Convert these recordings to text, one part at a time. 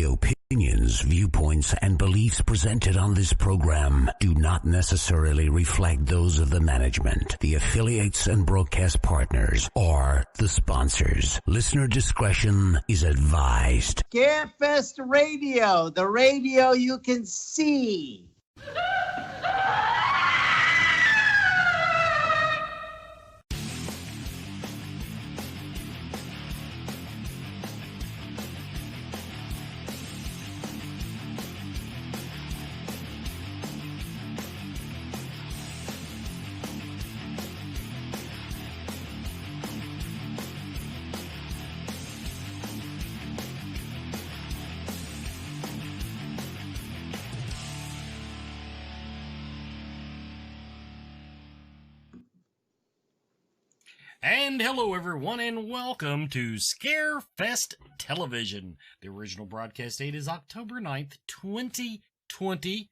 The opinions, viewpoints, and beliefs presented on this program do not necessarily reflect those of the management, the affiliates and broadcast partners, or the sponsors. Listener discretion is advised. Scarefest Radio, the radio you can see. And hello everyone, and welcome to Scarefest Television. The original broadcast date is October 9th, 2020.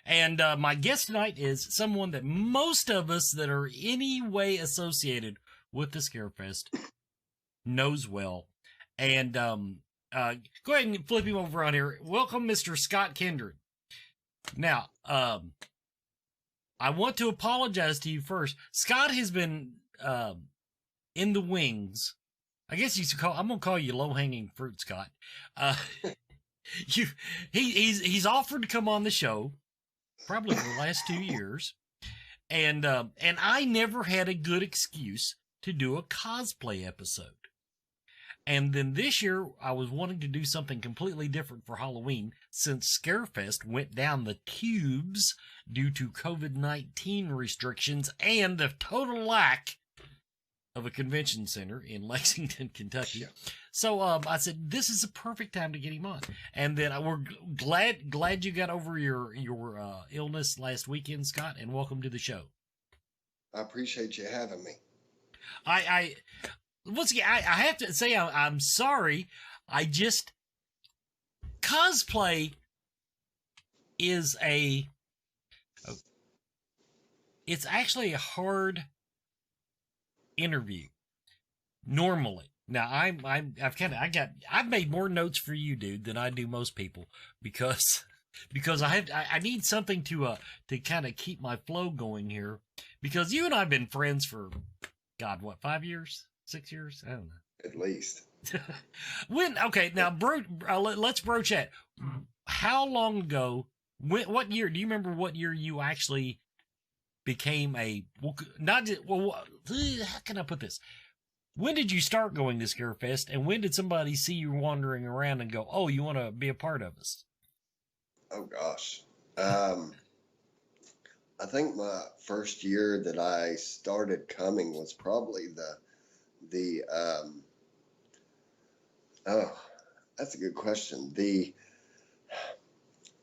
And my guest tonight is someone that most of us that are any way associated with the Scarefest knows well. And go ahead and flip him over on here. Welcome, Mr. Scott Kindred. Now, I want to apologize to you first. Scott has been in the wings. I guess you should call. I'm gonna call you low-hanging fruit, Scott. He's offered to come on the show, probably for the last 2 years, and I never had a good excuse to do a cosplay episode. And then this year, I was wanting to do something completely different for Halloween, since Scarefest went down the tubes due to COVID-19 restrictions and the total lack of a convention center in Lexington, Kentucky. So I said, this is a perfect time to get him on. And then we're glad you got over your illness last weekend, Scott, and welcome to the show. I appreciate you having me. Once again, I have to say I'm sorry. Cosplay is it's actually a hard interview normally. Now I've made more notes for you, dude, than I do most people because I need something to kind of keep my flow going here, because you and I've been friends for God, what, 5 years, 6 years? I don't know. At least. Let's broach that. How long ago? What year? Do you remember what year you actually became how can I put this? When did you start going to Scarefest, and when did somebody see you wandering around and go, oh, you want to be a part of us? Oh, gosh. I think my first year that I started coming was probably that's a good question.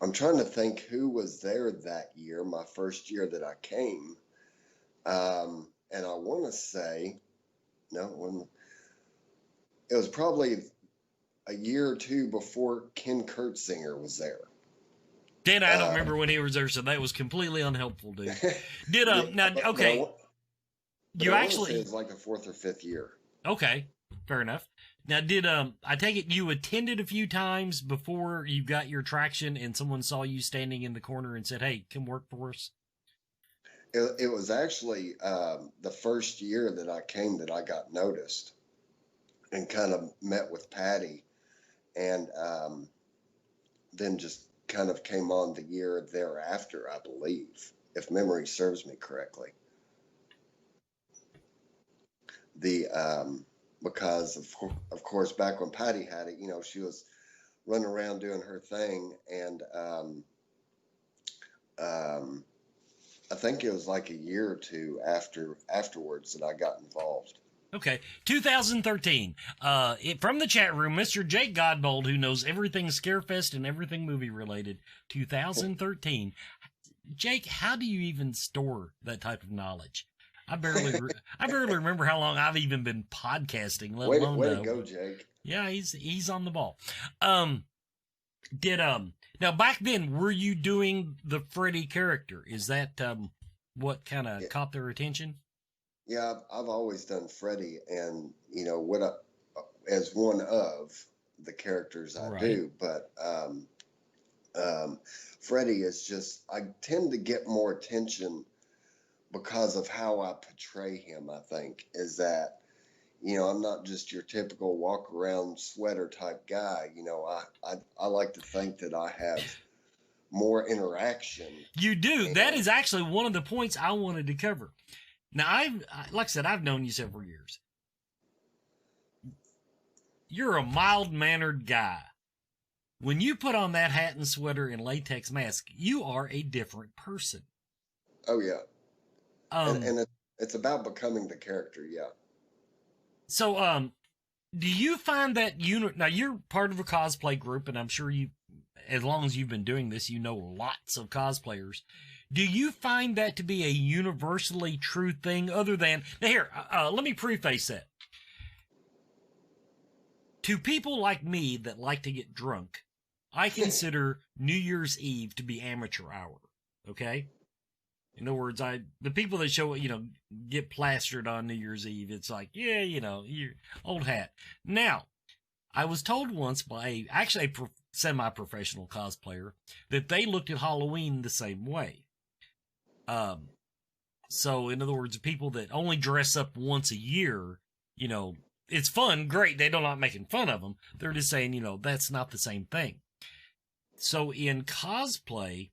I'm trying to think who was there that year, my first year that I came. And I want to say, it was probably a year or two before Ken Kurtzinger was there. Dan, I don't remember when he was there, so that was completely unhelpful, dude. You actually, it was like the fourth or fifth year. Okay, fair enough. Now, I take it you attended a few times before you got your traction and someone saw you standing in the corner and said, hey, come work for us? It was actually the first year that I came that I got noticed and kind of met with Patty, and then just kind of came on the year thereafter, I believe, if memory serves me correctly. Because of course, back when Patty had it, she was running around doing her thing, and I think it was like a year or two afterwards that I got involved. Okay, 2013. From the chat room, Mr. Jake Godbold, who knows everything Scarefest and everything movie related. 2013. Jake, how do you even store that type of knowledge? I barely remember how long I've even been podcasting, let alone way to go, Jake. Yeah, he's on the ball. Now back then, were you doing the Freddy character? Is that what kind of caught their attention? Yeah, I've always done Freddy, and as one of the characters I Right. do, but Freddy is just, I tend to get more attention because of how I portray him. I think is that, I'm not just your typical walk around sweater type guy. I like to think that I have more interaction. You do. And That is actually one of the points I wanted to cover. Now, like I said, I've known you several years. You're a mild-mannered guy. When you put on that hat and sweater and latex mask, you are a different person. Oh yeah. Um, And it's about becoming the character. Yeah. So, do you find that now you're part of a cosplay group, and I'm sure you, as long as you've been doing this, you know lots of cosplayers. Do you find that to be a universally true thing other than, now here, let me preface that. To people like me that like to get drunk, I consider New Year's Eve to be amateur hour, okay? In other words, the people that show, get plastered on New Year's Eve, it's like, yeah, you're old hat. Now, I was told once by actually a semi-professional cosplayer that they looked at Halloween the same way. So in other words, people that only dress up once a year, it's fun, great. They're not making fun of them. They're just saying, that's not the same thing. So in cosplay,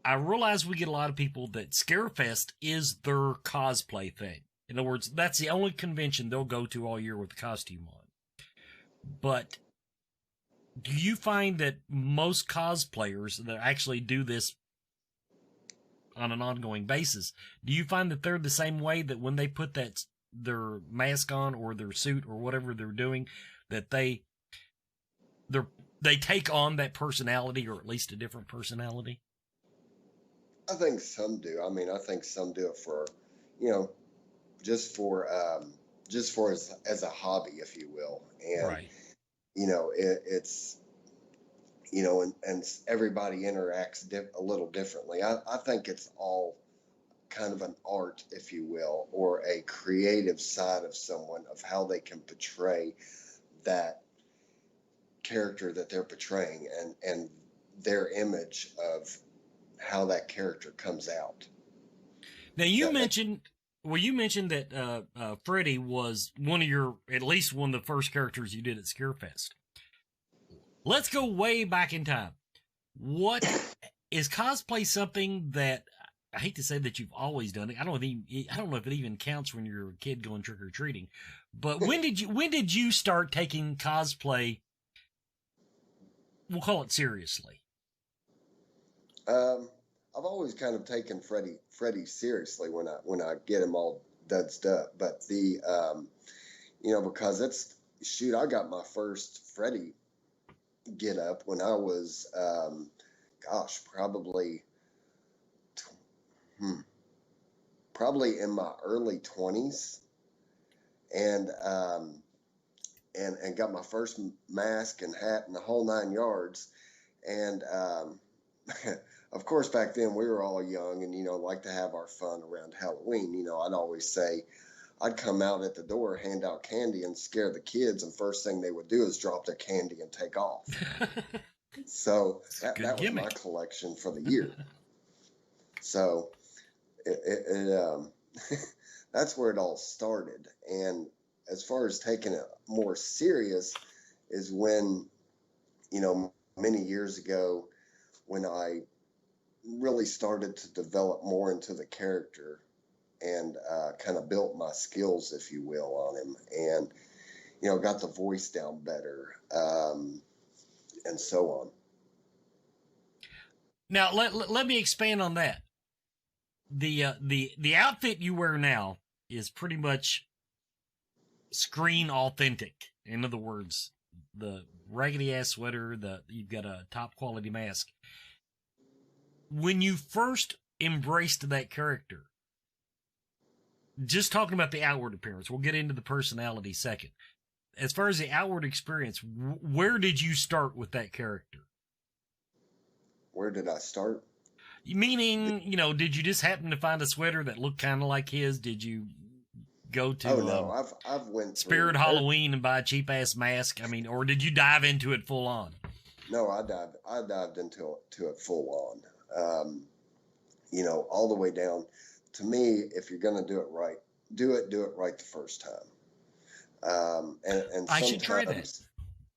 I realize we get a lot of people that Scarefest is their cosplay thing. In other words, that's the only convention they'll go to all year with the costume on. But do you find that most cosplayers that actually do this on an ongoing basis, do you find that they're the same way, that when they put their mask on or their suit or whatever they're doing, that they take on that personality, or at least a different personality? I think some do. I mean, I think some do it for, just for as a hobby, if you will. And, Right. It's, and everybody interacts a little differently. I think it's all kind of an art, if you will, or a creative side of someone, of how they can portray that character that they're portraying, and their image of how that character comes out. Now you mentioned that Freddy was at least one of the first characters you did at Scarefest. Let's go way back in time. What is cosplay something that, I hate to say that you've always done it. I don't know if it even counts when you're a kid going trick or treating. But when did you start taking cosplay, we'll call it, seriously? I've always kind of taken Freddy seriously when I get him all dudsed up, but because I got my first Freddy get up when I was, probably in my early 20s, and got my first mask and hat and the whole 9 yards, and of course, back then we were all young and, like to have our fun around Halloween. I'd always say, I'd come out at the door, hand out candy, and scare the kids, and first thing they would do is drop their candy and take off. So that was my collection for the year. So that's where it all started. And as far as taking it more serious is when, many years ago, when I really started to develop more into the character and kind of built my skills, if you will, on him, and got the voice down better, and so on. Now let me expand on that. The outfit you wear now is pretty much screen authentic. In other words, the raggedy ass sweater, you've got a top quality mask. When you first embraced that character, just talking about the outward appearance, we'll get into the personality second. As far as the outward experience, where did you start with that character? Where did I start? Meaning, did you just happen to find a sweater that looked kind of like his? Did you go to Oh no, I've went Spirit through Halloween and buy a cheap ass mask? I mean, or did you dive into it full on? No, I dived into it full on. You know, all the way down. To me, if you're going to do it right, do it right the first time. And I should try that. sometimes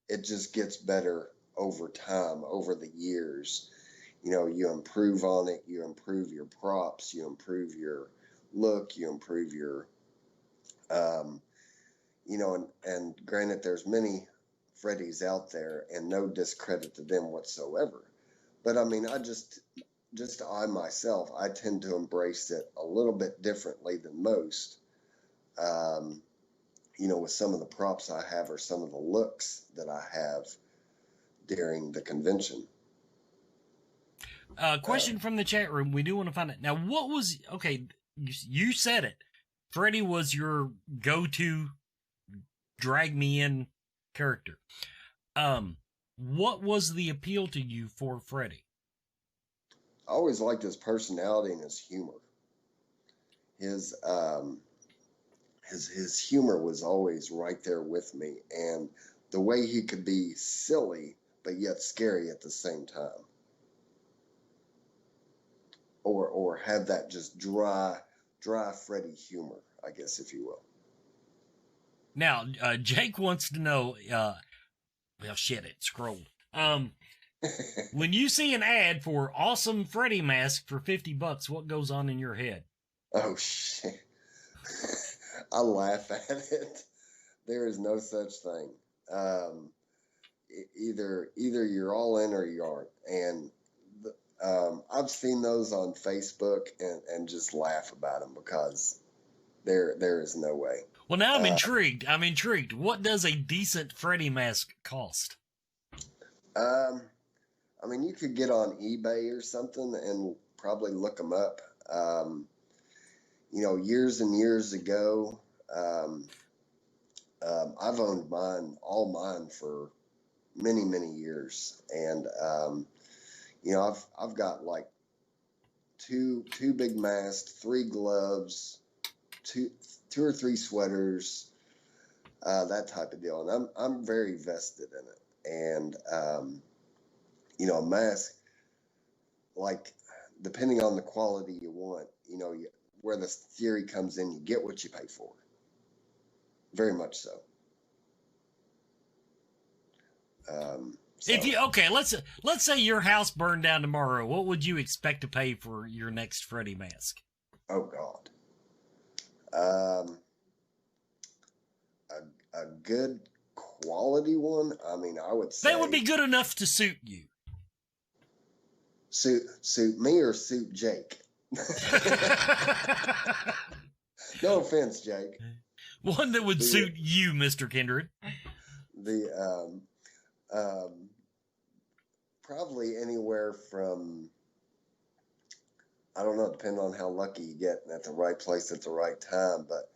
it just gets better over time, over the years. You know, you improve on it, you improve your props, you improve your look, you improve your, you know, and granted, there's many Freddies out there, and no discredit to them whatsoever. But I mean, I myself, I tend to embrace it a little bit differently than most. You know, with some of the props I have or some of the looks that I have during the convention. Question from the chat room. We do want to find out. Now, what was, okay, you said it. Freddy was your go-to drag me in character. What was the appeal to you for Freddy? I always liked his personality and his humor. His humor was always right there with me, and the way he could be silly but yet scary at the same time, or have that just dry Freddy humor, I guess, if you will. Now, Jake wants to know. Well, shit, it scrolled. When you see an ad for awesome Freddy mask for $50, what goes on in your head? Oh shit. I laugh at it. There is no such thing. Either you're all in or you aren't. And I've seen those on Facebook and just laugh about them because there is no way. Well, now I'm intrigued. What does a decent Freddy mask cost? I mean, you could get on eBay or something and probably look them up. You know, years and years ago, I've owned all mine for many, many years. And, you know, I've got like two big masks, 3 gloves, two or 3 sweaters, that type of deal. And I'm very vested in it. And, you know, a mask, like, depending on the quality you want, you know, where the theory comes in, you get what you pay for. Very much so. If you let's say your house burned down tomorrow, what would you expect to pay for your next Freddy mask? Oh God. A good quality one. I mean, I would say that would be good enough to suit you. Suit me or suit Jake? No offense, Jake. One that would suit you, Mr. Kindred. Probably anywhere from, I don't know, depending on how lucky you get at the right place at the right time. But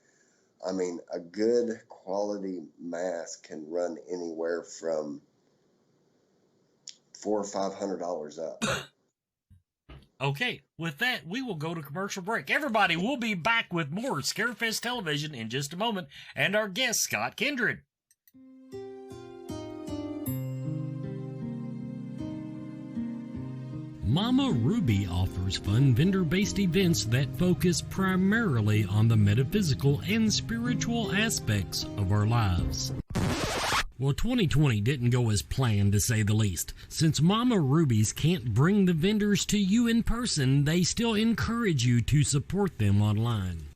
I mean, a good quality mask can run anywhere from $400 or $500 up. Okay, with that, we will go to commercial break. Everybody, we'll be back with more Scarefest Television in just a moment, and our guest, Scott Kindred. Mama Ruby offers fun vendor-based events that focus primarily on the metaphysical and spiritual aspects of our lives. Well, 2020 didn't go as planned, to say the least. Since Mama Ruby's can't bring the vendors to you in person, they still encourage you to support them online.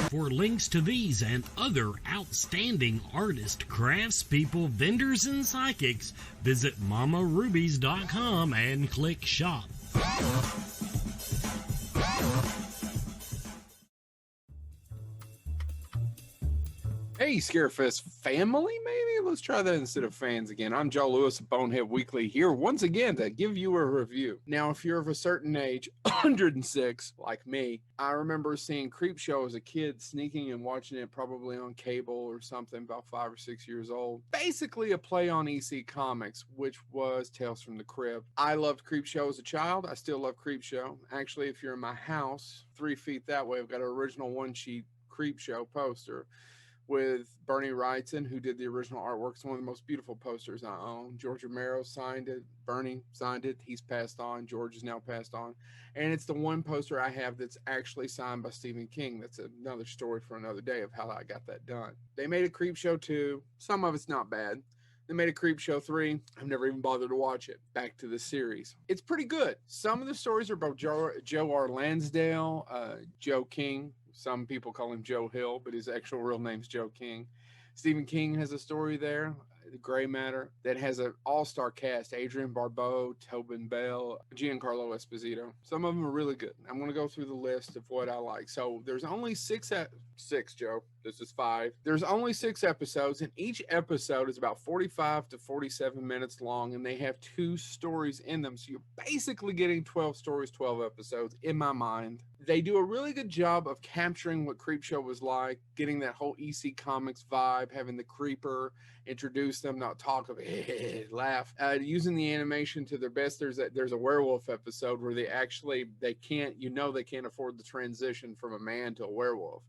For links to these and other outstanding artists, craftspeople, vendors, and psychics, visit mamarubies.com and click shop. Hey, Scarefest family, maybe? Let's try that instead of fans again. I'm Joe Lewis of Bonehead Weekly, here once again to give you a review. Now, if you're of a certain age, 106, like me, I remember seeing Creepshow as a kid, sneaking and watching it probably on cable or something, about 5 or 6 years old. Basically a play on EC Comics, which was Tales from the Crypt. I loved Creepshow as a child. I still love Creepshow. Actually, if you're in my house, 3 feet that way, I've got an original one-sheet Creepshow poster with Bernie Wrightson, who did the original artwork. It's one of the most beautiful posters I own. George Romero signed it. Bernie signed it. He's passed on. George is now passed on. And it's the one poster I have that's actually signed by Stephen King. That's another story for another day of how I got that done. They made a Creepshow 2. Some of it's not bad. They made a Creepshow 3. I've never even bothered to watch it. Back to the series. It's pretty good. Some of the stories are about Joe R. Lansdale, Joe King. Some people call him Joe Hill, but his actual real name's Joe King. Stephen King has a story there, The Gray Matter, that has an all-star cast: Adrienne Barbeau, Tobin Bell, Giancarlo Esposito. Some of them are really good. I'm going to go through the list of what I like. So there's only six, Joe. This is 5. There's only 6 episodes, and each episode is about 45 to 47 minutes long, and they have 2 stories in them. So you're basically getting 12 stories, 12 episodes, in my mind. They do a really good job of capturing what Creepshow was like, getting that whole EC Comics vibe, having the creeper introduce them, not talk of laugh, using the animation to their best. There's a werewolf episode where they can't afford the transition from a man to a werewolf.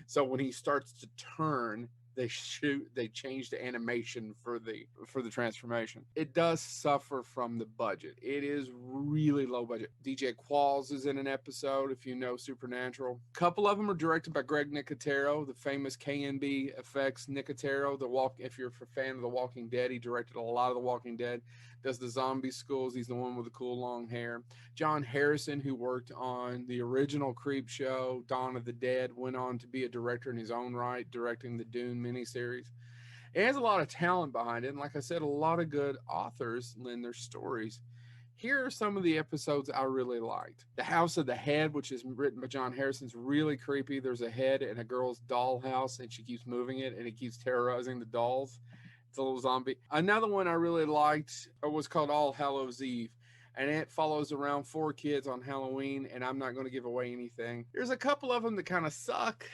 So when he starts to turn, they change the animation for the transformation. It does suffer from the budget. It is really low budget. DJ Qualls is in an episode, if you know Supernatural. A couple of them are directed by Greg Nicotero, the famous KNB effects Nicotero. If you're a fan of The Walking Dead, he directed a lot of The Walking Dead. Does the zombie schools. He's the one with the cool long hair. John Harrison, who worked on the original Creepshow, Dawn of the Dead, went on to be a director in his own right, directing the Dune miniseries. It has a lot of talent behind it, and like I said, a lot of good authors lend their stories. Here are some of the episodes I really liked. The House of the Head, which is written by John Harrison, is really creepy. There's a head in a girl's doll house, and she keeps moving it, and it keeps terrorizing the dolls. It's a little zombie. Another one I really liked was called All Hallows Eve, and it follows around 4 kids on Halloween, and I'm not going to give away anything. There's a couple of them that kind of suck.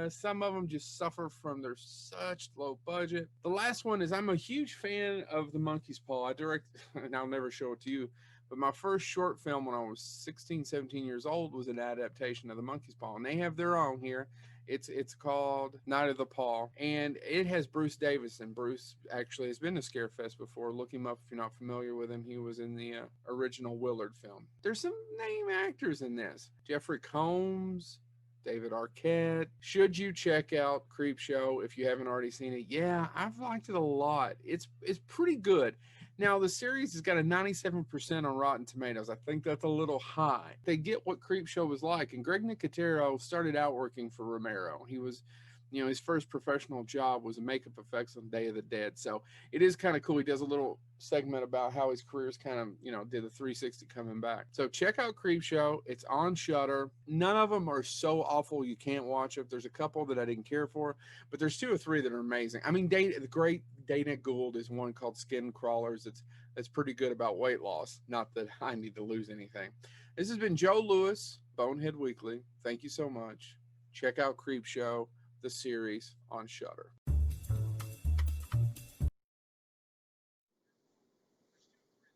Some of them just suffer from their such low budget. The last one is, I'm a huge fan of The Monkey's Paw. I direct, and I'll never show it to you, but my first short film when I was 16, 17 years old was an adaptation of The Monkey's Paw, and they have their own here. It's called Night of the Paw, and it has Bruce Davis, and Bruce actually has been to Scarefest before. Look him up if you're not familiar with him. He was in the original Willard film. There's some name actors in this. Jeffrey Combs, David Arquette. Should you check out Creepshow if you haven't already seen it? Yeah, I've liked it a lot. It's pretty good. Now, the series has got a 97% on Rotten Tomatoes. I think that's a little high. They get what Creepshow was like, and Greg Nicotero started out working for Romero. He was, his first professional job was makeup effects on Day of the Dead. So it is kind of cool. He does a little segment about how his career's kind of, did a 360 coming back. So check out Creepshow. It's on Shudder. None of them are so awful you can't watch them. There's a couple that I didn't care for, but there's 2 or 3 that are amazing. I mean, the great Dana Gould is one called Skin Crawlers. That's pretty good about weight loss. Not that I need to lose anything. This has been Joe Lewis, Bonehead Weekly. Thank you so much. Check out Creepshow, the series on Shudder.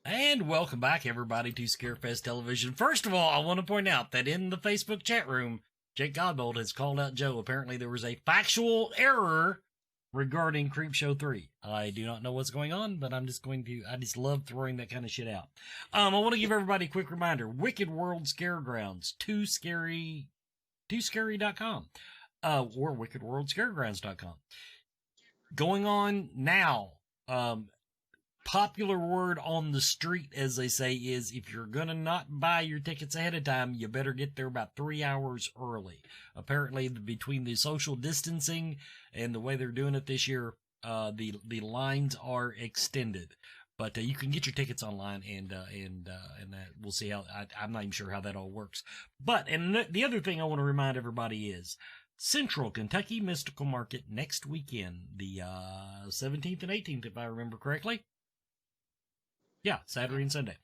And welcome back, everybody, to Scarefest Television. First of all, I want to point out that in the Facebook chat room, Jake Godbold has called out Joe. Apparently, there was a factual error regarding Creepshow 3. I do not know what's going on, but I just love throwing that kind of shit out. I want to give everybody a quick reminder. Wicked World Scaregrounds, tooscary.com, or wickedworldscaregrounds.com. Going on now, popular word on the street, as they say, is if you're going to not buy your tickets ahead of time, you better get there about 3 hours early. Apparently, between the social distancing and the way they're doing it this year, the lines are extended. But you can get your tickets online, and that we'll see how. I'm not even sure how that all works. But and the other thing I want to remind everybody is, Central Kentucky Mystical Market next weekend, the 17th and 18th, if I remember correctly. Yeah, Saturday and Sunday.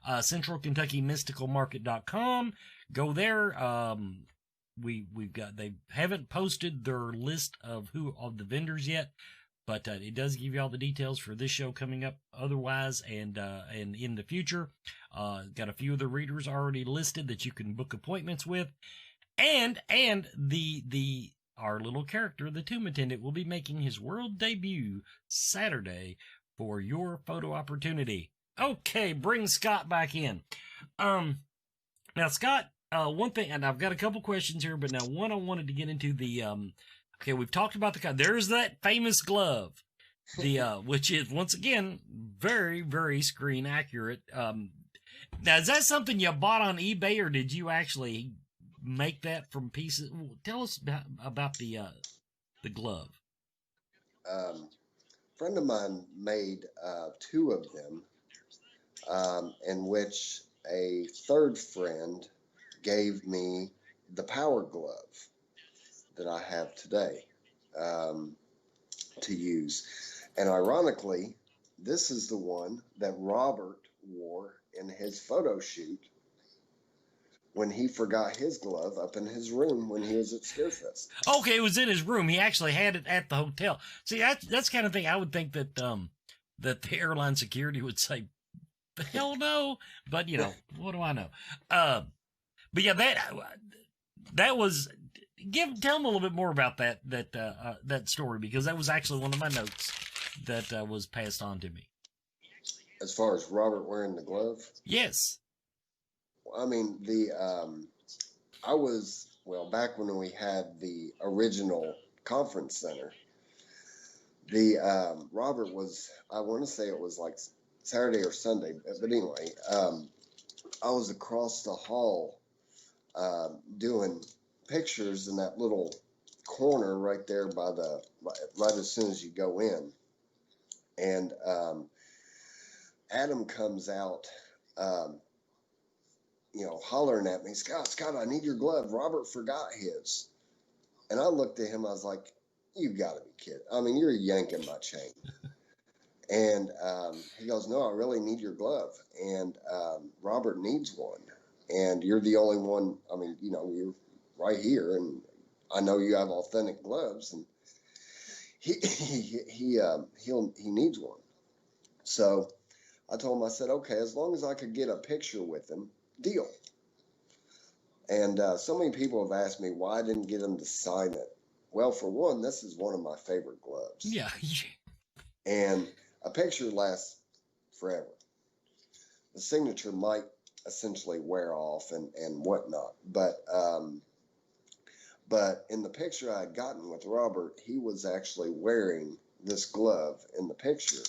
CentralKentuckyMysticalMarket.com. Go there. They haven't posted their list of the vendors yet, but it does give you all the details for this show coming up otherwise and in the future. Got a few of the readers already listed that you can book appointments with. And our little character, the tomb attendant, will be making his world debut Saturday for your photo opportunity. Okay, bring Scott back in. Now, Scott, one thing, and I've got a couple questions here, but now one I wanted to get into okay, we've talked about there's that famous glove, which is, once again, very, very screen accurate. Now, is that something you bought on eBay, or did you actually make that from pieces? Tell us about the glove. A friend of mine made 2 of them, in which a third friend gave me the power glove that I have today to use. And ironically, this is the one that Robert wore in his photo shoot when he forgot his glove up in his room when he was at Scarefest. Okay, it was in his room. He actually had it at the hotel. See, that's the kind of thing I would think that that the airline security would say, hell no. But, what do I know? But yeah, that was... Tell them a little bit more about that story, because that was actually one of my notes that was passed on to me. As far as Robert wearing the glove? Yes. I mean, I was, back when we had the original conference center, Robert was, I want to say it was like Saturday or Sunday, but anyway, I was across the hall doing pictures in that little corner right there right as soon as you go in. And Adam comes out, hollering at me, Scott, I need your glove. Robert forgot his. And I looked at him, I was like, you gotta be kidding. I mean, you're yanking my chain. And he goes, no, I really need your glove. And Robert needs one. And you're the only one, I mean, you're right here, and I know you have authentic gloves, and he needs one. So I told him, I said, okay, as long as I could get a picture with him, deal. And so many people have asked me why I didn't get him to sign it. Well, for one, this is one of my favorite gloves. Yeah. And a picture lasts forever. The signature might essentially wear off and whatnot. But in the picture I had gotten with Robert, he was actually wearing this glove in the picture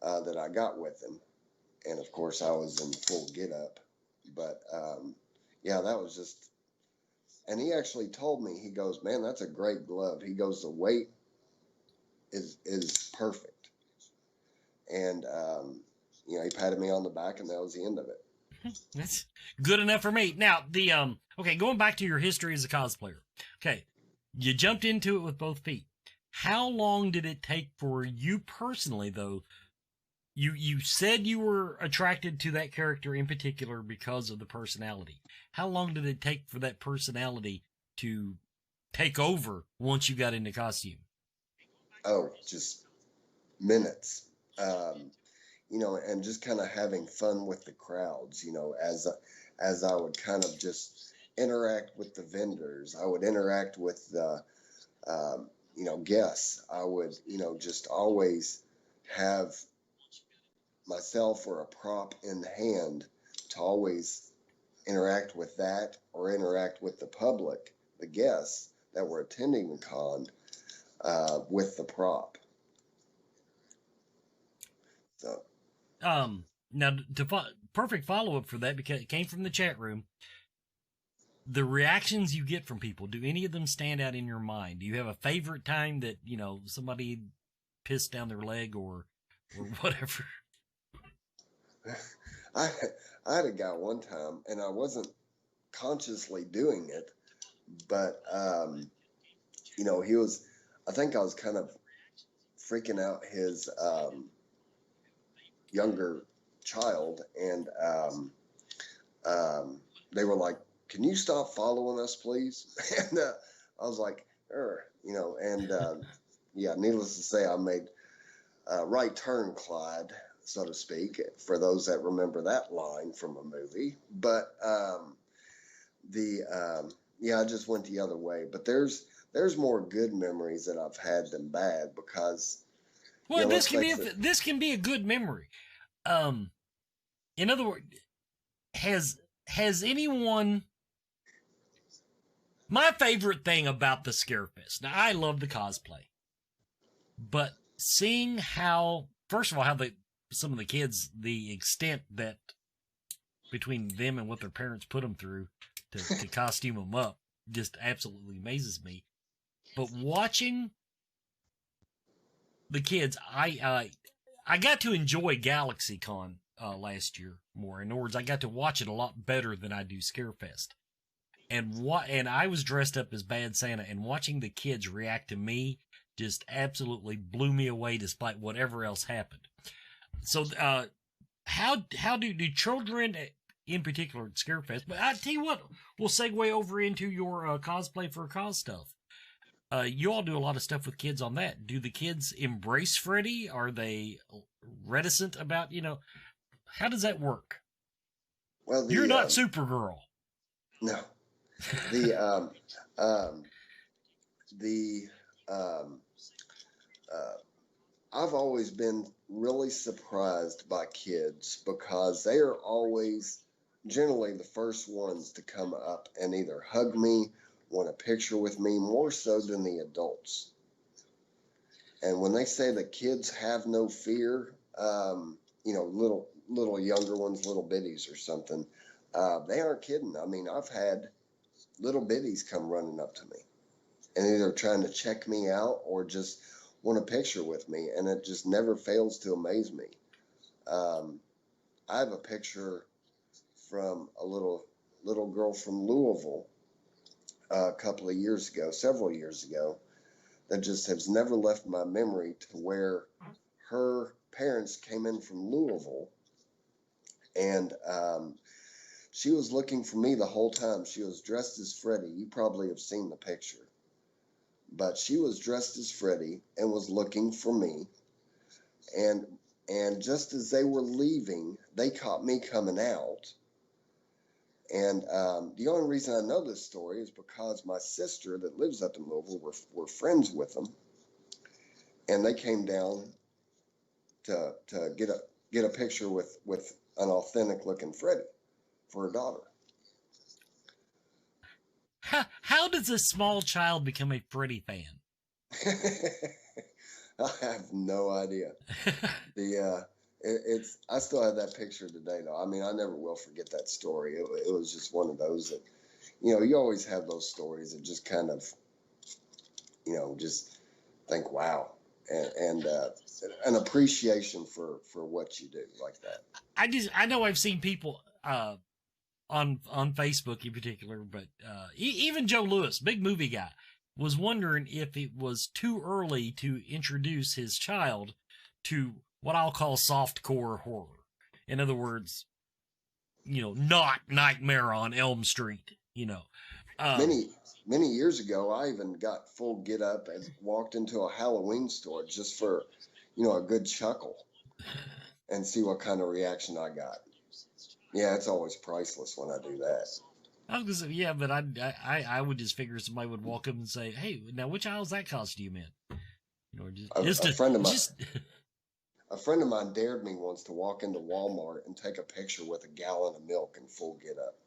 that I got with him. And of course I was in full get up. But yeah, that was just, and he actually told me, he goes, man, that's a great glove. He goes, the weight is perfect. And he patted me on the back, and that was the end of it. That's good enough for me. Now, okay, going back to your history as a cosplayer. Okay, you jumped into it with both feet. How long did it take for you personally, though? You said you were attracted to that character in particular because of the personality. How long did it take for that personality to take over once you got into costume? Oh, just minutes. And just kind of having fun with the crowds, as I would kind of just interact with the vendors. I would interact with the, guests. I would, just always have myself or a prop in hand to always interact with that or interact with the public, the guests that were attending the con, with the prop. So. Now, perfect follow-up for that, because it came from the chat room. The reactions you get from people, do any of them stand out in your mind? Do you have a favorite time that, somebody pissed down their leg or whatever? I had a guy one time, and I wasn't consciously doing it, but I think I was kind of freaking out his younger child, and they were like, "Can you stop following us, please?" And I was like, needless to say, I made right turn, Clyde, so to speak, for those that remember that line from a movie. But I just went the other way. But there's more good memories that I've had than bad, because this can be a good memory. In other words, has anyone? My favorite thing about the Scarefest. Now, I love the cosplay, but seeing how, first of all, how some of the kids, the extent that between them and what their parents put them through to costume them up, just absolutely amazes me. But watching the kids, I got to enjoy GalaxyCon last year more. In other words, I got to watch it a lot better than I do Scarefest. And I was dressed up as Bad Santa, and watching the kids react to me just absolutely blew me away, despite whatever else happened. So, how do children, in particular, at Scarefest? But I tell you what, we'll segue over into your cosplay for a cause stuff. You all do a lot of stuff with kids on that. Do the kids embrace Freddy? Are they reticent about, how does that work? Well, you're not Supergirl. No. I've always been really surprised by kids, because they are always generally the first ones to come up and either hug me, want a picture with me, more so than the adults. And when they say that kids have no fear, little younger ones, little bitties or something, they aren't kidding. I mean, I've had little bitties come running up to me and either trying to check me out or just want a picture with me, and it just never fails to amaze me. I have a picture from a little girl from Louisville several years ago, that just has never left my memory, to where her parents came in from Louisville, and she was looking for me the whole time. She was dressed as Freddy. You probably have seen the picture. But she was dressed as Freddy and was looking for me. And just as they were leaving, they caught me coming out. And the only reason I know this story is because my sister that lives up in Louisville, were friends with them. And they came down to get a picture with an authentic looking Freddy for her daughter. How does a small child become a Freddy fan? I have no idea. I still have that picture today, though. I mean, I never will forget that story. It was just one of those that, you always have those stories that just kind of, just think, wow, and an appreciation for what you do like that. I know I've seen people on Facebook in particular, but even Joe Lewis, big movie guy, was wondering if it was too early to introduce his child to what I'll call softcore horror. In other words, not Nightmare on Elm Street. Many years ago, I even got full get up and walked into a Halloween store just for, a good chuckle, and see what kind of reaction I got. Yeah, it's always priceless when I do that. I was gonna say, yeah, but I would just figure somebody would walk up and say, "Hey, now which aisle's that costume in?" A friend of mine dared me once to walk into Walmart and take a picture with a gallon of milk in full get up.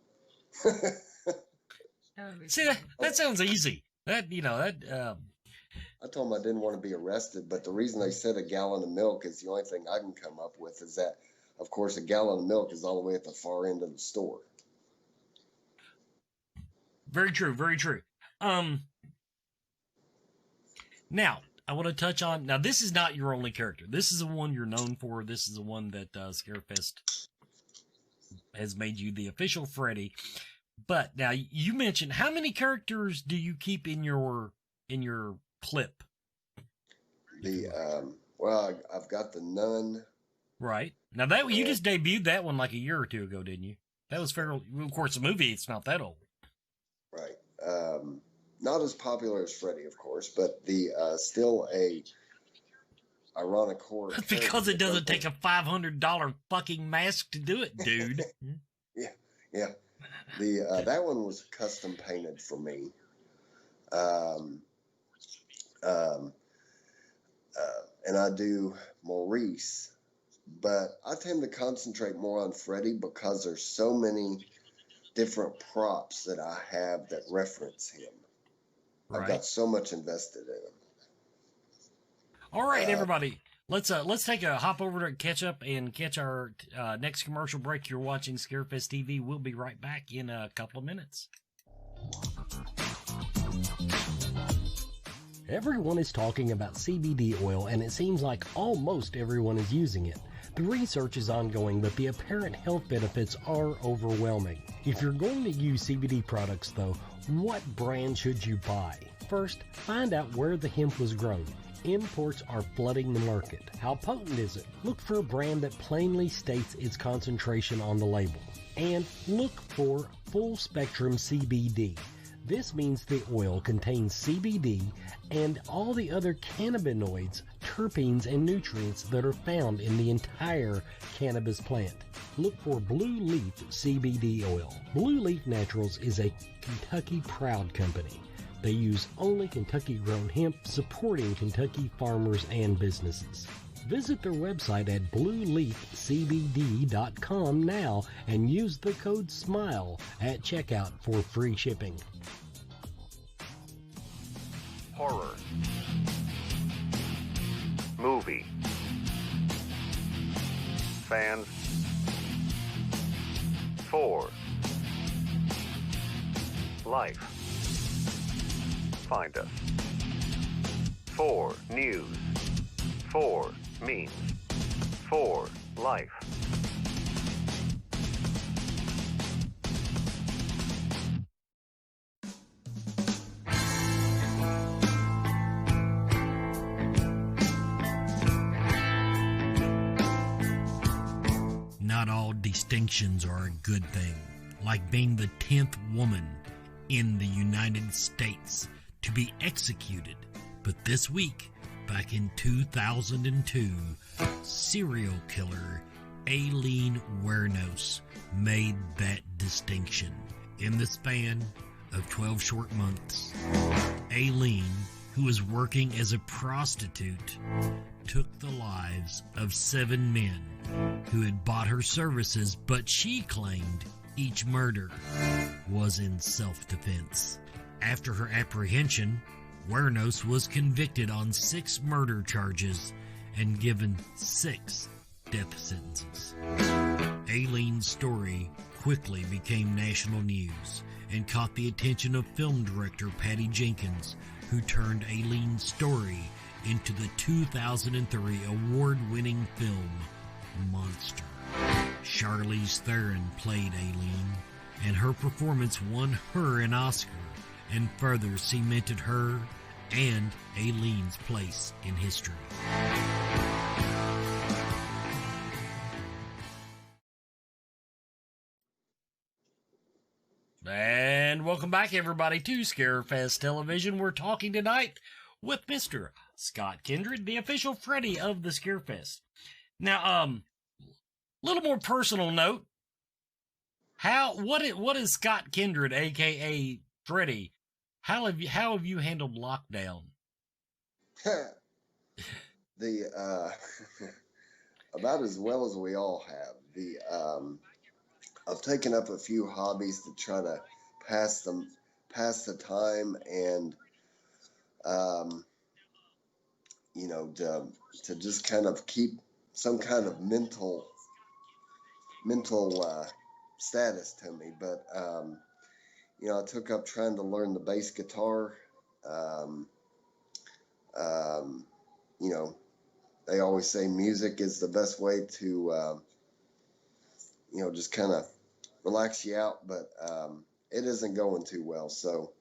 See, that sounds easy. I told him I didn't want to be arrested, but the reason they said a gallon of milk is the only thing I can come up with is that, of course, a gallon of milk is all the way at the far end of the store. Very true, very true. Now, I want to touch on, this is not your only character. This is the one you're known for. This is the one that Scarefest has made you the official Freddy. But now you mentioned, how many characters do you keep in your clip? Well, I've got the nun. Right. Now that you just debuted that one like a year or two ago, didn't you? That was fairly, of course, the movie, it's not that old. Right. Not as popular as Freddy, of course, but the still a ironic horror. That's because it doesn't take a $500 fucking mask to do it, dude. Yeah. The that one was custom painted for me. And I do Maurice, but I tend to concentrate more on Freddy because there's so many different props that I have that reference him. Right. I've got so much invested in him. All right, everybody. Let's take a hop over to catch up and catch our next commercial break. You're watching Scarefest TV. We'll be right back in a couple of minutes. Everyone is talking about CBD oil, and it seems like almost everyone is using it. The research is ongoing, but the apparent health benefits are overwhelming. If you're going to use CBD products, though, what brand should you buy? First, find out where the hemp was grown. Imports are flooding the market. How potent is it? Look for a brand that plainly states its concentration on the label. And look for full spectrum CBD. This means the oil contains CBD and all the other cannabinoids, terpenes, and nutrients that are found in the entire cannabis plant. Look for Blue Leaf CBD oil. Blue Leaf Naturals is a Kentucky proud company. They use only Kentucky-grown hemp, supporting Kentucky farmers and businesses. Visit their website at blueleafcbd.com now and use the code SMILE at checkout for free shipping. Horror. Movie. Fans. 4. Life. Find us. 4 News. 4 Memes. 4 Life. Not all distinctions are a good thing, like being the 10th woman in the United States to be executed. But this week, back in 2002, serial killer Aileen Warenos made that distinction. In the span of 12 short months, Aileen, who was working as a prostitute, took the lives of 7 men who had bought her services, but she claimed each murder was in self-defense. After her apprehension, Warenos was convicted on 6 murder charges and given 6 death sentences. Aileen's story quickly became national news and caught the attention of film director Patty Jenkins, who turned Aileen's story into the 2003 award-winning film Monster. Charlize Theron played Aileen, and her performance won her an Oscar and further cemented her and Aileen's place in history. And welcome back, everybody, to Scarefest Television. We're talking tonight with Mr. Scott Kindred, the official Freddy of the Scarefest. Now, little more personal note. What is Scott Kindred, aka Freddy? How have you handled lockdown? About as well as we all have. I've taken up a few hobbies to try to pass the time, and to just kind of keep some kind of mental status to me. But I took up trying to learn the bass guitar. They always say music is the best way to just kind of relax you out. But it isn't going too well. So.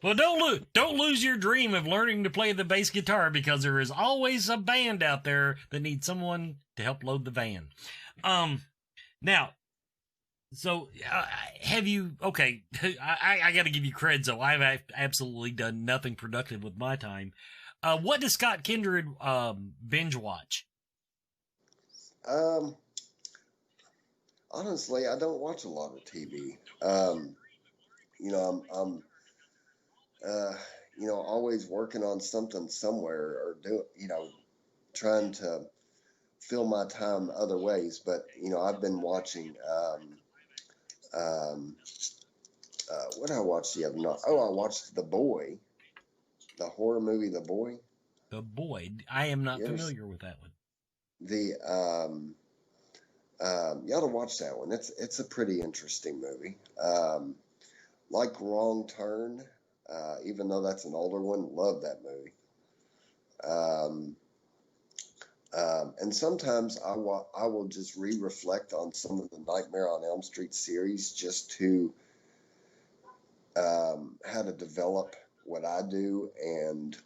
Well, don't lose your dream of learning to play the bass guitar, because there is always a band out there that needs someone to help load the van. Now, so have you? Okay, I got to give you credit. So I've absolutely done nothing productive with my time. What does Scott Kindred binge watch? Honestly, I don't watch a lot of TV. You know, I'm you know, always working on something somewhere, or trying to fill my time other ways. But, you know, I've been watching, what did I watch the other night? Oh, I watched The Boy, the horror movie, The Boy. The Boy. I am not familiar with that one. You ought to watch that one. It's a pretty interesting movie. Like Wrong Turn, even though that's an older one, love that movie. And sometimes I will just reflect on some of the Nightmare on Elm Street series, just to how to develop what I do, and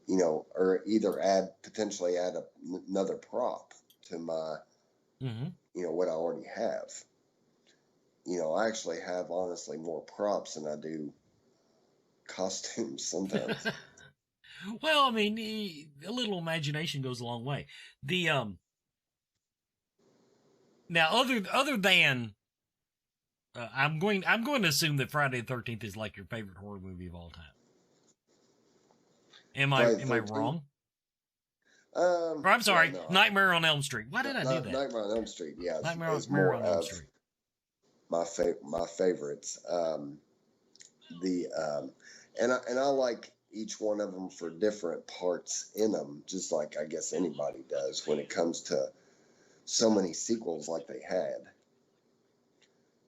you know, or either potentially add another prop to my, you know, what I already have. You know, I actually have, honestly, more props than I do costumes sometimes. Well, I mean, a little imagination goes a long way. The now, other than I'm going to assume that Friday the 13th is like your favorite horror movie of all time. Am I wrong? Or, I'm sorry, no. Nightmare on Elm Street. Why did I do that? Nightmare on Elm Street, yeah. Nightmare on Elm Street. My favorites. And I like each one of them for different parts in them, just like I guess anybody does when it comes to so many sequels like they had.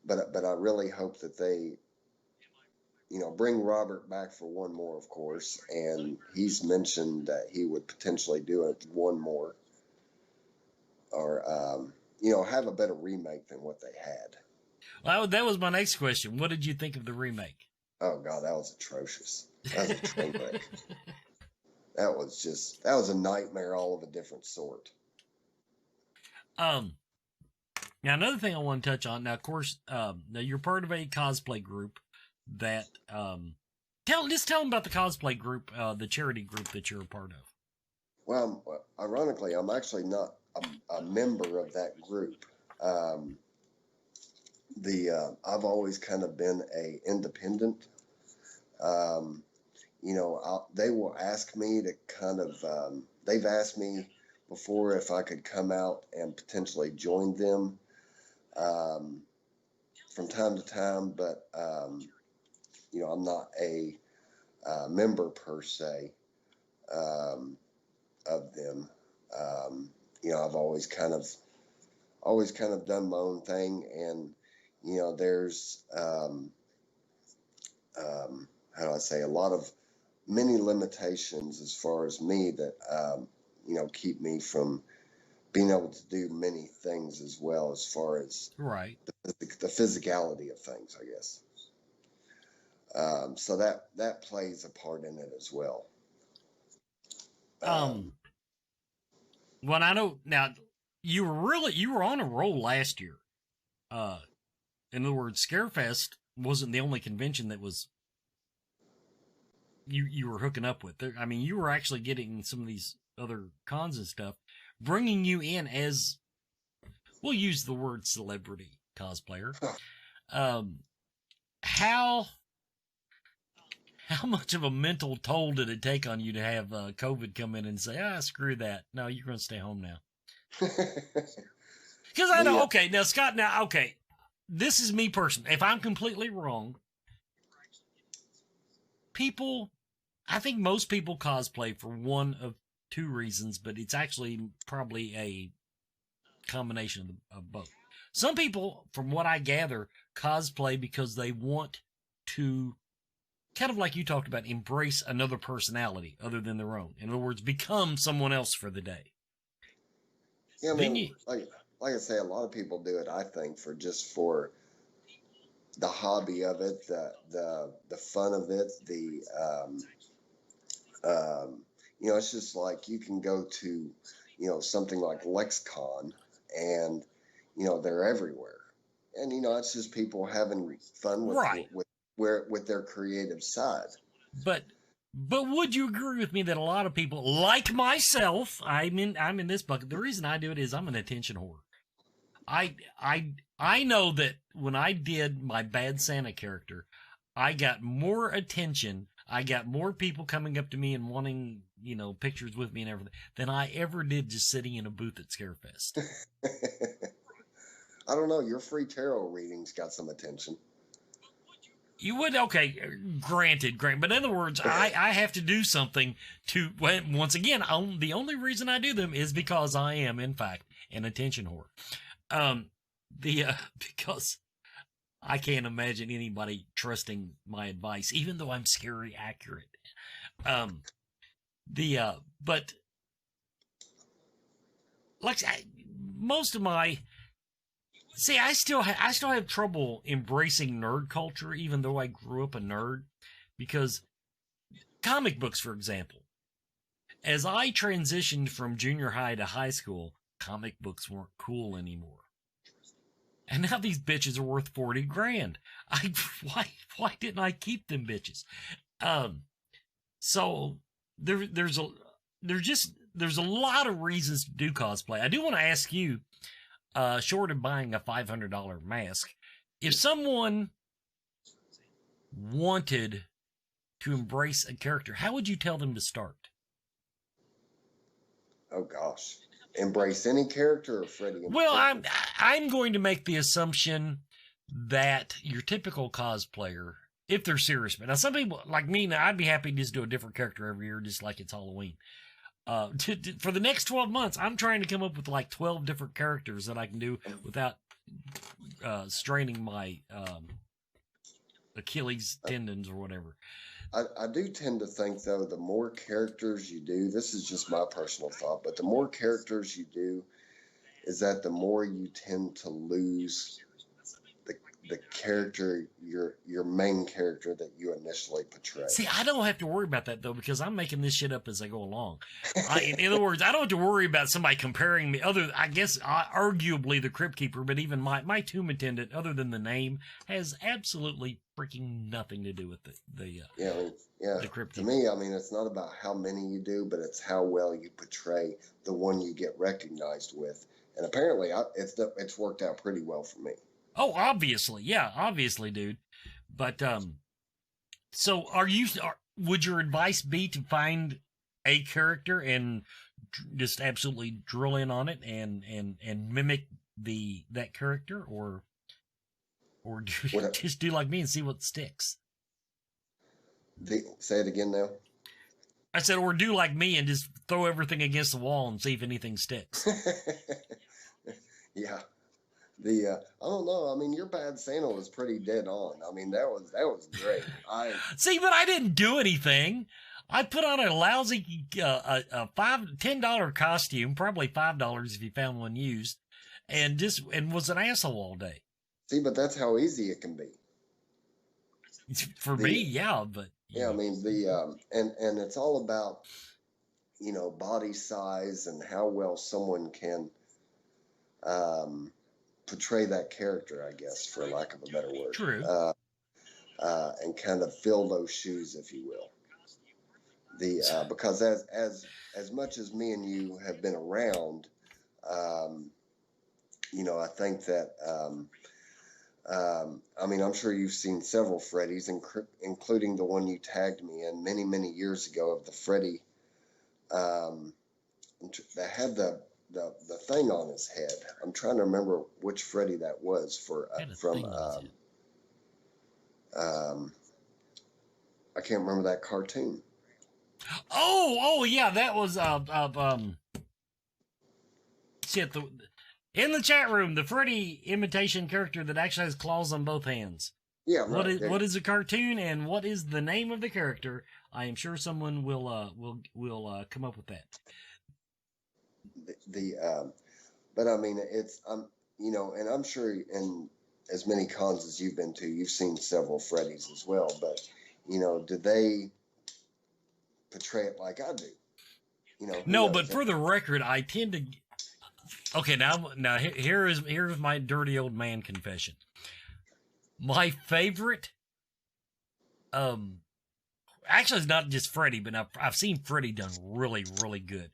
But I really hope that they, you know, bring Robert back for one more, of course, and he's mentioned that he would potentially do it one more, or you know, have a better remake than what they had. Well, that was my next question. What did you think of the remake? Oh God, that was atrocious. That was a train wreck. That was a nightmare, all of a different sort. Now, another thing I want to touch on. Now, of course, now you're part of a cosplay group that tell them about the cosplay group, the charity group that you're a part of. Well, ironically, I'm actually not a member of that group. I've always kind of been a independent. You know, they will ask me to kind of, they've asked me before if I could come out and potentially join them from time to time, but, you know, I'm not a member per se of them. You know, I've always kind of done my own thing, and you know, there's how do I say, many limitations as far as me that you know, keep me from being able to do many things, as well as far as right the physicality of things, I guess. So that plays a part in it as well. Well, I know now you were on a roll last year. In other words, Scarefest wasn't the only convention that was you were hooking up with. I mean, you were actually getting some of these other cons and stuff, bringing you in as, we'll use the word celebrity cosplayer. How much of a mental toll did it take on you to have COVID come in and say, screw that. No, you're going to stay home now. Because I know, okay, now, Scott, okay, this is me personally. If I'm completely wrong, I think most people cosplay for one of two reasons, but it's actually probably a combination of both. Some people, from what I gather, cosplay because they want to, kind of like you talked about, embrace another personality other than their own. In other words, become someone else for the day. Yeah, I mean, like like I say, a lot of people do it, I think, for the hobby of it, the fun of it, it's just like you can go to, something like LexCon, and they're everywhere, and it's just people having fun Right. with their creative side. But would you agree with me that a lot of people, like myself, I'm in this bucket. The reason I do it is I'm an attention whore. I know that when I did my Bad Santa character, I got more attention. I got more people coming up to me and wanting, pictures with me and everything than I ever did just sitting in a booth at Scarefest. I don't know. Your free tarot readings got some attention. You would, okay, granted. But in other words, I have to do something to, once again, the only reason I do them is because I am, in fact, an attention whore. Because I can't imagine anybody trusting my advice, even though I'm scary accurate. But like most of my, see, I still have trouble embracing nerd culture, even though I grew up a nerd, because comic books, for example, as I transitioned from junior high to high school, comic books weren't cool anymore. And now these bitches are worth $40,000. Why didn't I keep them bitches? So there's a lot of reasons to do cosplay. I do want to ask you, short of buying a $500 mask, if someone wanted to embrace a character, how would you tell them to start? Oh gosh. Embrace any character or Freddy? Well, I'm going to make the assumption that your typical cosplayer, if they're serious, but now some people like me, now I'd be happy to just do a different character every year, just like it's Halloween. For the next 12 months, I'm trying to come up with like 12 different characters that I can do without straining my Achilles tendons or whatever. I do tend to think, though, the more characters you do, this is just my personal thought, but the more characters you do, is that the more you tend to lose the character, your main character that you initially portray. See, I don't have to worry about that, though, because I'm making this shit up as I go along. In other words, I don't have to worry about somebody comparing me. I guess, arguably the Crypt Keeper, but even my tomb attendant, other than the name, has absolutely freaking nothing to do with the Crypt Keeper. To me, it's not about how many you do, but it's how well you portray the one you get recognized with. And apparently, it's worked out pretty well for me. Oh, obviously. Yeah, obviously, dude. But, so would your advice be to find a character and just absolutely drill in on it and mimic that character, or do you just do like me and see what sticks? Say it again now. I said, or do like me and just throw everything against the wall and see if anything sticks. Yeah. I don't know. Your Bad Santa was pretty dead on. That was great. See, but I didn't do anything. I put on a lousy $10 costume, probably $5 if you found one used, and was an asshole all day. See, but that's how easy it can be. For me, yeah, but yeah, and it's all about body size and how well someone can portray that character, I guess, for lack of a better word. True. And kind of fill those shoes, if you will. Because as much as me and you have been around, I think that I'm sure you've seen several Freddys, including the one you tagged me in many, many years ago of the Freddy that had the thing on his head. I'm trying to remember which Freddy that was from I can't remember that cartoon. Oh yeah, that was in the chat room, the Freddy imitation character that actually has claws on both hands. Yeah, right. What is the cartoon and what is the name of the character? I am sure someone will come up with that. But I mean, you know, and I'm sure in as many cons as you've been to, you've seen several Freddys as well. But, you know, do they portray it like I do? You know, No, but for the record, I tend to. Okay, now here's my dirty old man confession. My favorite, actually, it's not just Freddy, but I've seen Freddy done really, really good.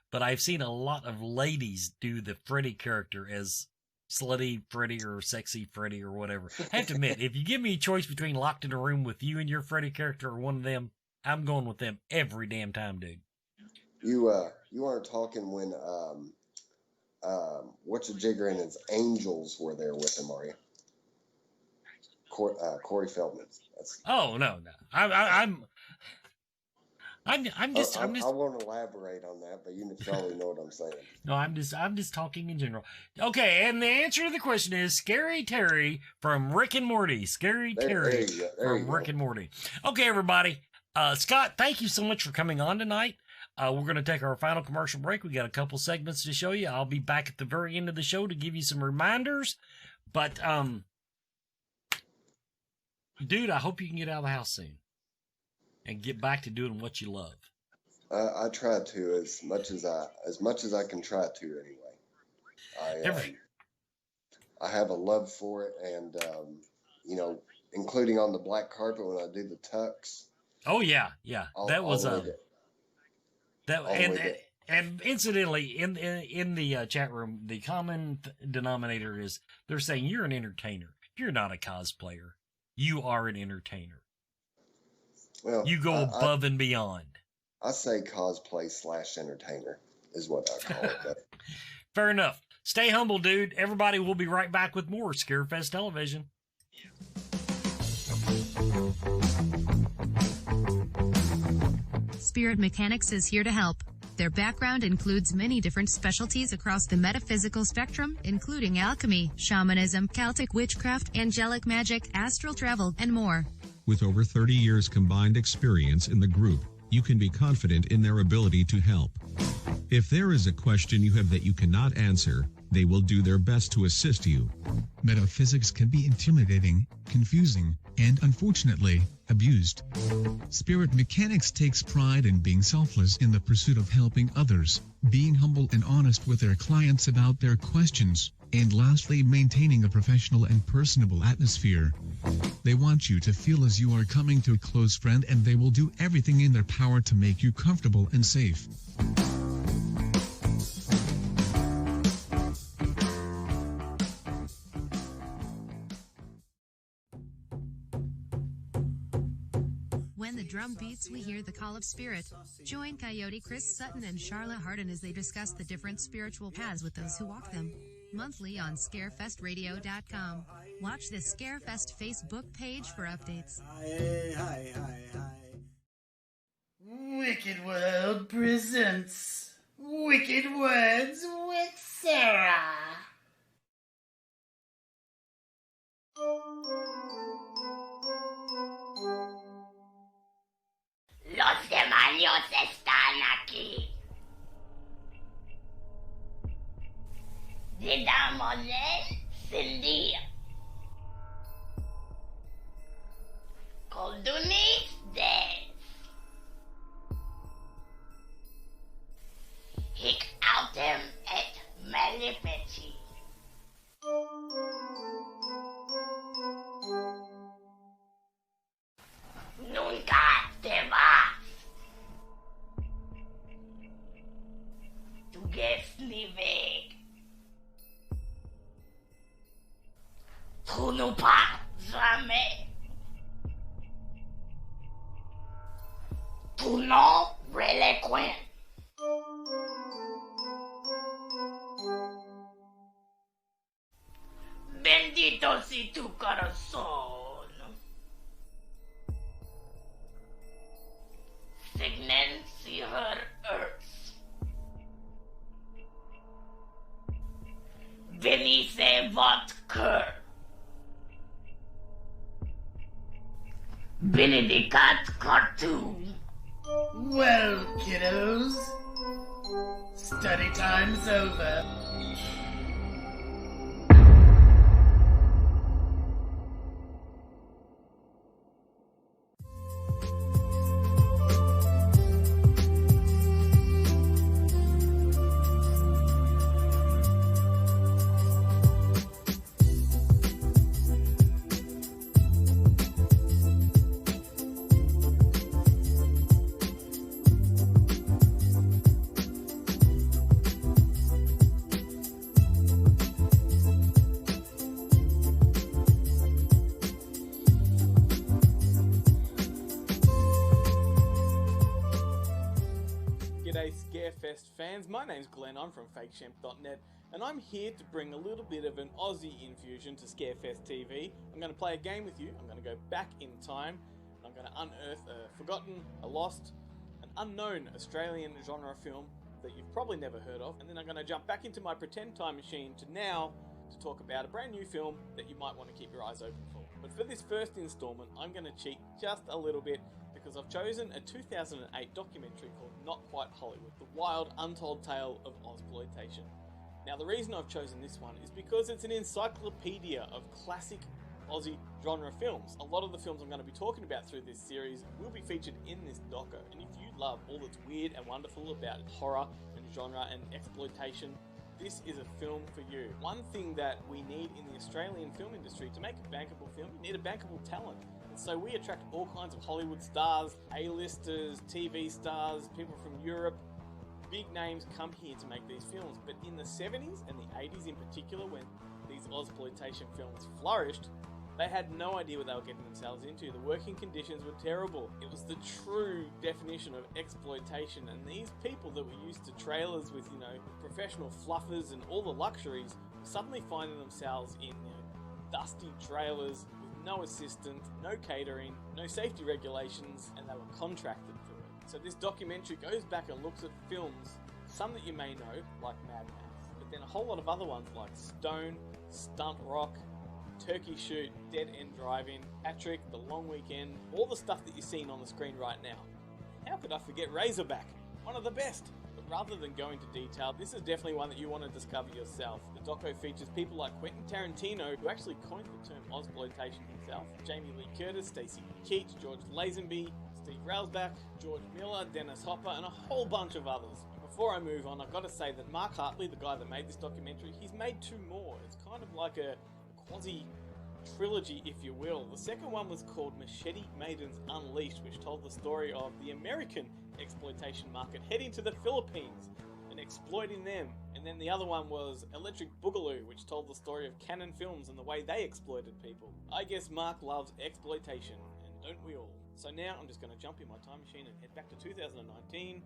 But I've seen a lot of ladies do the Freddy character as slutty Freddy or sexy Freddy or whatever. I have to admit, if you give me a choice between locked in a room with you and your Freddy character or one of them, I'm going with them every damn time, dude. You aren't talking when what's a jigger and his angels were there with him, are you? Corey Feldman. Oh no. I'm just. I won't elaborate on that, but you probably know what I'm saying. No, I'm just talking in general. Okay, and the answer to the question is Scary Terry from Rick and Morty. Scary Terry from Rick and Morty. Okay, everybody. Scott, thank you so much for coming on tonight. We're going to take our final commercial break. We got a couple segments to show you. I'll be back at the very end of the show to give you some reminders. But, dude, I hope you can get out of the house soon and get back to doing what you love. I try to as much as I can try to anyway. I have a love for it, and you know, including on the black carpet when I do the tucks. Oh yeah. That was and incidentally, in the chat room, the common denominator is they're saying you're an entertainer. You're not a cosplayer. You are an entertainer. Well, you go above and beyond. I say cosplay / entertainer is what I call it. But. Fair enough. Stay humble, dude. Everybody, we'll be right back with more Scarefest Television. Spirit Mechanics is here to help. Their background includes many different specialties across the metaphysical spectrum, including alchemy, shamanism, Celtic witchcraft, angelic magic, astral travel, and more. With over 30 years combined experience in the group, you can be confident in their ability to help. If there is a question you have that you cannot answer, they will do their best to assist you. Metaphysics can be intimidating, confusing, and unfortunately, abused. Spirit Mechanics takes pride in being selfless in the pursuit of helping others, being humble and honest with their clients about their questions, and lastly, maintaining a professional and personable atmosphere. They want you to feel as you are coming to a close friend, and they will do everything in their power to make you comfortable and safe. When the drum beats, we hear the call of spirit. Join Coyote Chris Sutton and Charla Hardin as they discuss the different spiritual paths with those who walk them. Monthly on ScarefestRadio.com. Watch the Scarefest Facebook page for updates. Wicked World presents Wicked Words with Sarah. Los demonios están aquí. Didámosle sin día. Coldunis des. Hic autem et malefici. Nunca te vas. Du gehst nie weg. Tu ne pas jamais. Tu no reliquent. Bendito si tu corazón. Signen si her earth. Venise vot cœur. Benedicat cartoon. Well, kiddos, Study time's over. G'day Scarefest fans, my name's Glenn, I'm from fakeshemp.net, and I'm here to bring a little bit of an Aussie infusion to Scarefest TV. I'm going to play a game with you, I'm going to go back in time, and I'm going to unearth a forgotten, a lost, an unknown Australian genre film that you've probably never heard of, and then I'm going to jump back into my pretend time machine to now to talk about a brand new film that you might want to keep your eyes open for. But for this first installment, I'm going to cheat just a little bit because I've chosen a 2008 documentary called Not Quite Hollywood, The Wild Untold Tale of Ozploitation. Now the reason I've chosen this one is because it's an encyclopedia of classic Aussie genre films. A lot of the films I'm going to be talking about through this series will be featured in this doco, and if you love all that's weird and wonderful about horror and genre and exploitation, this is a film for you. One thing that we need in the Australian film industry to make a bankable film, you need a bankable talent. And so we attract all kinds of Hollywood stars, A-listers, TV stars, people from Europe. Big names come here to make these films. But in the 70s and the 80s in particular, when these Ozploitation films flourished, they had no idea what they were getting themselves into. The working conditions were terrible. It was the true definition of exploitation. And these people that were used to trailers with, professional fluffers and all the luxuries, were suddenly finding themselves in, dusty trailers with no assistant, no catering, no safety regulations, and they were contracted to it. So this documentary goes back and looks at films, some that you may know, like Mad Max, but then a whole lot of other ones like Stone, Stunt Rock, Turkey Shoot, Dead End Drive-In, Patrick, The Long Weekend, all the stuff that you're seeing on the screen right now. How could I forget Razorback? One of the best! But rather than go into detail, this is definitely one that you want to discover yourself. The doco features people like Quentin Tarantino, who actually coined the term Ozploitation himself, Jamie Lee Curtis, Stacey Keach, George Lazenby, Steve Railsback, George Miller, Dennis Hopper, and a whole bunch of others. Before I move on, I've got to say that Mark Hartley, the guy that made this documentary, he's made two more. It's kind of like a quasi-trilogy, if you will. The second one was called Machete Maidens Unleashed, which told the story of the American exploitation market heading to the Philippines and exploiting them. And then the other one was Electric Boogaloo, which told the story of Cannon Films and the way they exploited people. I guess Mark loves exploitation, and don't we all? So now I'm just going to jump in my time machine and head back to 2019.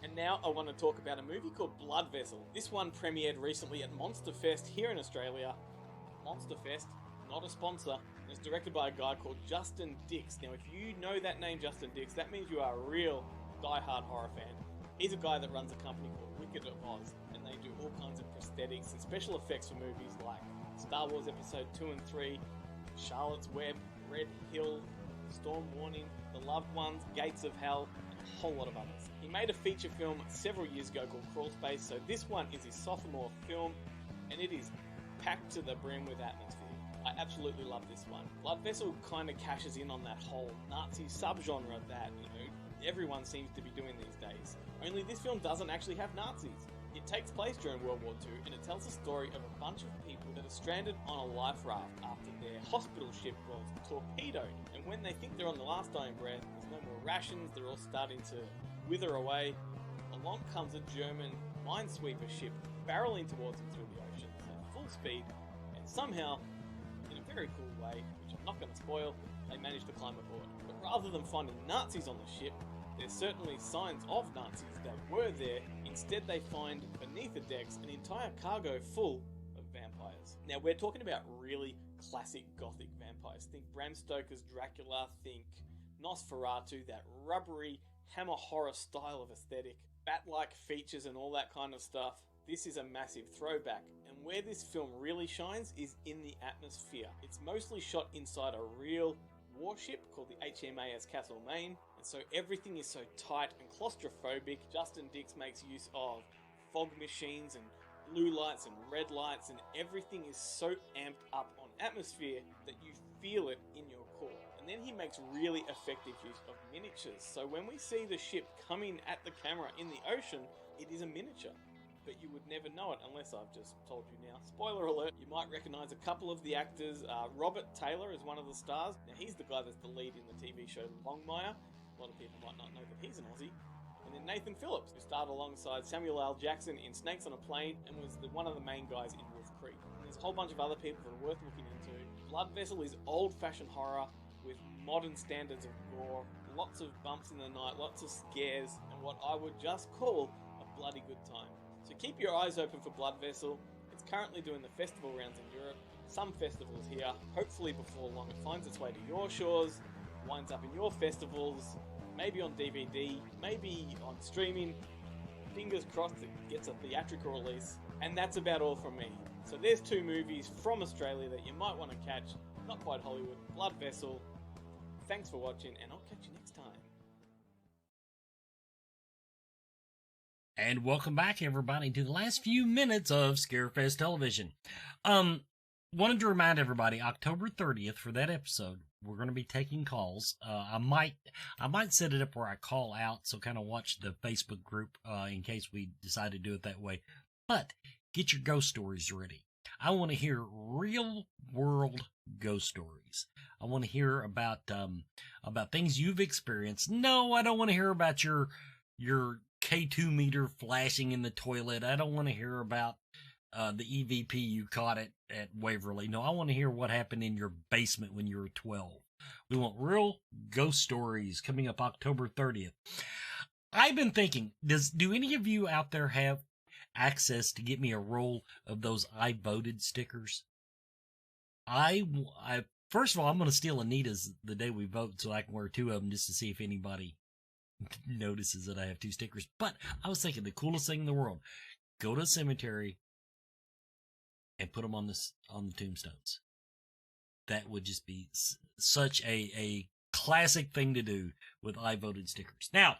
And now I want to talk about a movie called Blood Vessel. This one premiered recently at Monster Fest here in Australia. Monster Fest, not a sponsor. And it's directed by a guy called Justin Dix. Now, if you know that name, Justin Dix, that means you are a real die-hard horror fan. He's a guy that runs a company called Wicked of Oz, and they do all kinds of prosthetics and special effects for movies like Star Wars Episode 2 and 3, Charlotte's Web, Red Hill, Storm Warning, The Loved Ones, Gates of Hell, and a whole lot of others. He made a feature film several years ago called Crawl Space, so this one is his sophomore film, and it is packed to the brim with atmosphere. I absolutely love this one. Blood Vessel kind of cashes in on that whole Nazi subgenre that, everyone seems to be doing these days. Only this film doesn't actually have Nazis. It takes place during World War II, and it tells the story of a bunch of people that are stranded on a life raft after their hospital ship was torpedoed. And when they think they're on the last dying breath, there's no more rations, they're all starting to wither away. Along comes a German minesweeper ship barreling towards them through the ocean at full speed, and somehow, in a very cool way, which I'm not going to spoil, they manage to climb aboard. But rather than finding Nazis on the ship, there's certainly signs of Nazis that were there. Instead, they find beneath the decks an entire cargo full of vampires. Now, we're talking about really classic gothic vampires. Think Bram Stoker's Dracula, think Nosferatu, that rubbery hammer horror style of aesthetic, bat-like features and all that kind of stuff. This is a massive throwback, and where this film really shines is in the atmosphere. It's mostly shot inside a real warship called the HMAS Castlemaine, and so everything is so tight and claustrophobic. Justin Dix makes use of fog machines and blue lights and red lights, and everything is so amped up on atmosphere that you feel it in your core. And then he makes really effective use of miniatures. So when we see the ship coming at the camera in the ocean, it is a miniature. But you would never know it unless I've just told you now. Spoiler alert, you might recognize a couple of the actors. Robert Taylor is one of the stars. Now he's the guy that's the lead in the TV show Longmire. A lot of people might not know that he's an Aussie. And then Nathan Phillips, who starred alongside Samuel L. Jackson in Snakes on a Plane and was one of the main guys in Wolf Creek. And there's a whole bunch of other people that are worth looking into. Blood Vessel is old-fashioned horror with modern standards of gore, lots of bumps in the night, lots of scares, and what I would just call a bloody good time. So keep your eyes open for Blood Vessel. It's currently doing the festival rounds in Europe, some festivals here. Hopefully before long it finds its way to your shores, winds up in your festivals, maybe on DVD, maybe on streaming. Fingers crossed it gets a theatrical release. And that's about all from me. So there's 2 movies from Australia that you might want to catch. Not quite Hollywood. Blood Vessel. Thanks for watching, and I'll catch you next time. And welcome back, everybody, to the last few minutes of Scarefest Television. Wanted to remind everybody, October 30th for that episode, we're going to be taking calls. I might set it up where I call out, so kind of watch the Facebook group in case we decide to do it that way. But get your ghost stories ready. I want to hear real world ghost stories. I want to hear about things you've experienced. No, I don't want to hear about your K2 meter flashing in the toilet. I don't want to hear about the EVP you caught at Waverly. No, I want to hear what happened in your basement when you were 12. We want real ghost stories coming up October 30th. I've been thinking, do any of you out there have access to get me a roll of those I voted stickers? I first of all, I'm going to steal Anita's the day we vote so I can wear 2 of them just to see if anybody notices that I have 2 stickers. But I was thinking the coolest thing in the world, go to a cemetery and put them on the tombstones. That would just be such a classic thing to do with I voted stickers. Now,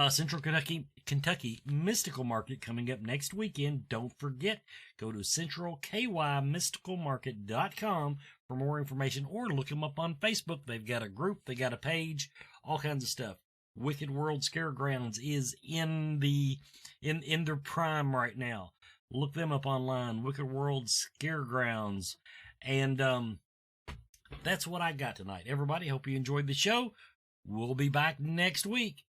Central Kentucky Mystical Market coming up next weekend. Don't forget, go to centralkymysticalmarket.com for more information, or look them up on Facebook. They've got a group, they got a page, all kinds of stuff. Wicked World Scaregrounds is in their prime right now. Look them up online, Wicked World Scaregrounds. And that's what I got tonight. Everybody, hope you enjoyed the show. We'll be back next week.